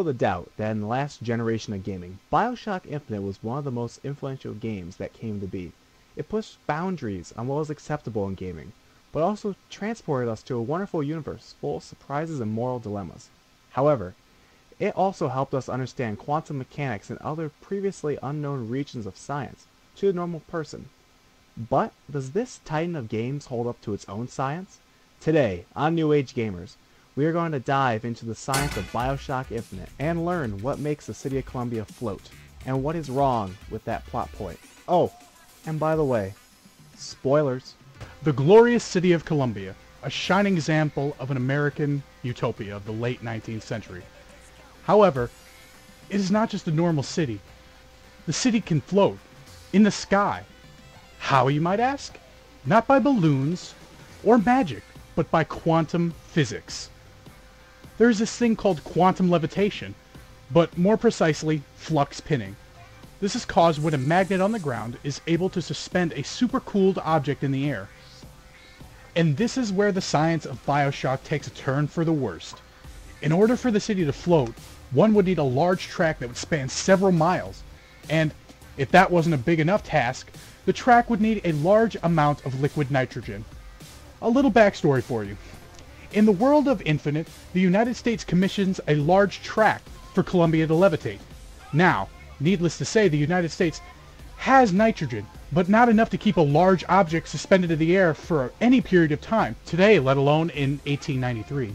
the doubt that in the last generation of gaming, BioShock Infinite was one of the most influential games that came to be. It pushed boundaries on what was acceptable in gaming, but also transported us to a wonderful universe full of surprises and moral dilemmas. However, it also helped us understand quantum mechanics and other previously unknown regions of science to the normal person. But does this titan of games hold up to its own science? Today, on New Age Gamers, we are going to dive into the science of BioShock Infinite and learn what makes the city of Columbia float, and what is wrong with that plot point. Oh, and by the way, spoilers. The glorious city of Columbia, a shining example of an American utopia of the late 19th century. However, it is not just a normal city. The city can float in the sky. How, you might ask? Not by balloons or magic, but by quantum physics. There is this thing called quantum levitation, but more precisely, flux pinning. This is caused when a magnet on the ground is able to suspend a supercooled object in the air. And this is where the science of BioShock takes a turn for the worst. In order for the city to float, one would need a large track that would span several miles, and if that wasn't a big enough task, the track would need a large amount of liquid nitrogen. A little backstory for you. In the world of Infinite, the United States commissions a large track for Columbia to levitate. Now, needless to say, the United States has nitrogen, but not enough to keep a large object suspended in the air for any period of time, today let alone in 1893.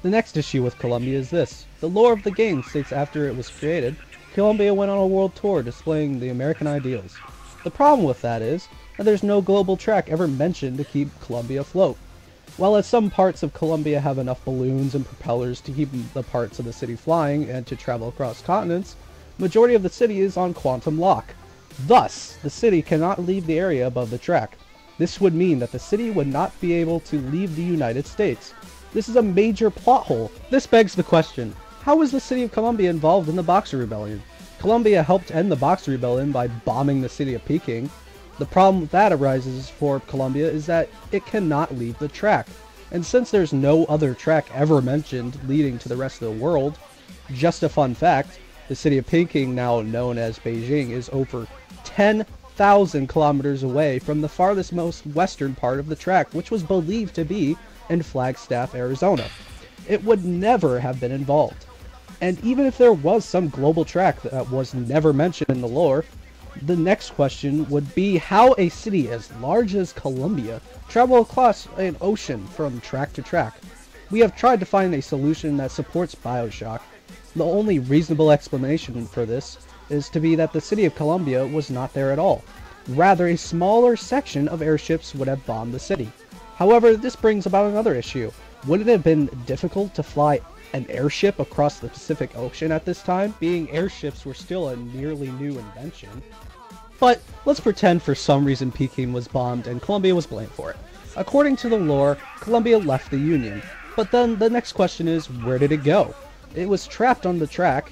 The next issue with Columbia is this. The lore of the game states after it was created, Columbia went on a world tour displaying the American ideals. The problem with that is that there's no global track ever mentioned to keep Columbia afloat. While as some parts of Columbia have enough balloons and propellers to keep the parts of the city flying and to travel across continents, majority of the city is on quantum lock. Thus, the city cannot leave the area above the track. This would mean that the city would not be able to leave the United States. This is a major plot hole. This begs the question, how was the city of Columbia involved in the Boxer Rebellion? Columbia helped end the Boxer Rebellion by bombing the city of Peking. The problem that arises for Columbia is that it cannot leave the track. And since there's no other track ever mentioned leading to the rest of the world, just a fun fact, the city of Peking, now known as Beijing, is over 10,000 kilometers away from the farthest most western part of the track, which was believed to be in Flagstaff, Arizona. It would never have been involved. And even if there was some global track that was never mentioned in the lore, the next question would be how a city as large as Columbia travel across an ocean from track to track. We have tried to find a solution that supports BioShock. The only reasonable explanation for this is to be that the city of Columbia was not there at all. Rather, a smaller section of airships would have bombed the city. However, this brings about another issue. Wouldn't it have been difficult to fly an airship across the Pacific Ocean at this time, being airships were still a nearly new invention? But let's pretend for some reason Peking was bombed and Columbia was blamed for it. According to the lore, Columbia left the Union. But then the next question is, where did it go? It was trapped on the track.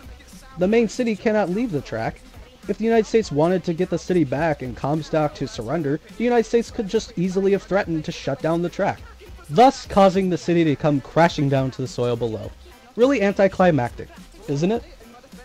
The main city cannot leave the track. If the United States wanted to get the city back and Comstock to surrender, the United States could just easily have threatened to shut down the track, thus causing the city to come crashing down to the soil below. Really anticlimactic, isn't it?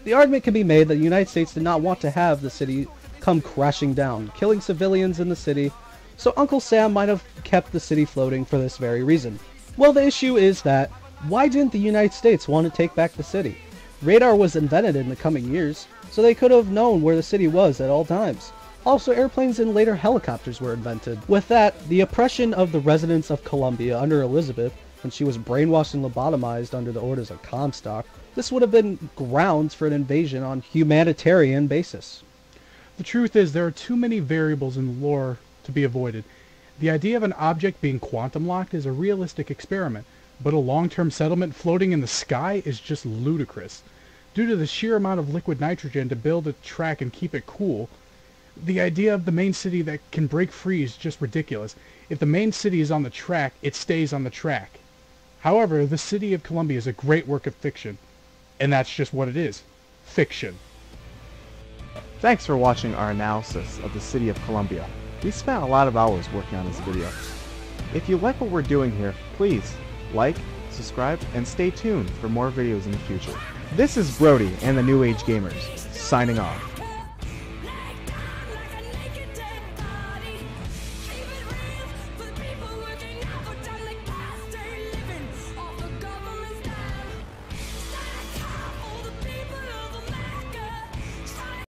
The argument can be made that the United States did not want to have the city come crashing down, killing civilians in the city, so Uncle Sam might have kept the city floating for this very reason. Well, the issue is that, why didn't the United States want to take back the city? Radar was invented in the coming years, so they could have known where the city was at all times. Also, airplanes and later helicopters were invented. With that, the oppression of the residents of Columbia under Elizabeth, when she was brainwashed and lobotomized under the orders of Comstock, this would have been grounds for an invasion on humanitarian basis. The truth is, there are too many variables in the lore to be avoided. The idea of an object being quantum locked is a realistic experiment, but a long-term settlement floating in the sky is just ludicrous. Due to the sheer amount of liquid nitrogen to build a track and keep it cool, the idea of the main city that can break free is just ridiculous. If the main city is on the track, it stays on the track. However, the city of Columbia is a great work of fiction, and that's just what it is. Fiction. Thanks for watching our analysis of the city of Columbia. We spent a lot of hours working on this video. If you like what we're doing here, please like, subscribe, and stay tuned for more videos in the future. This is Brody and the New Age Gamers, signing off.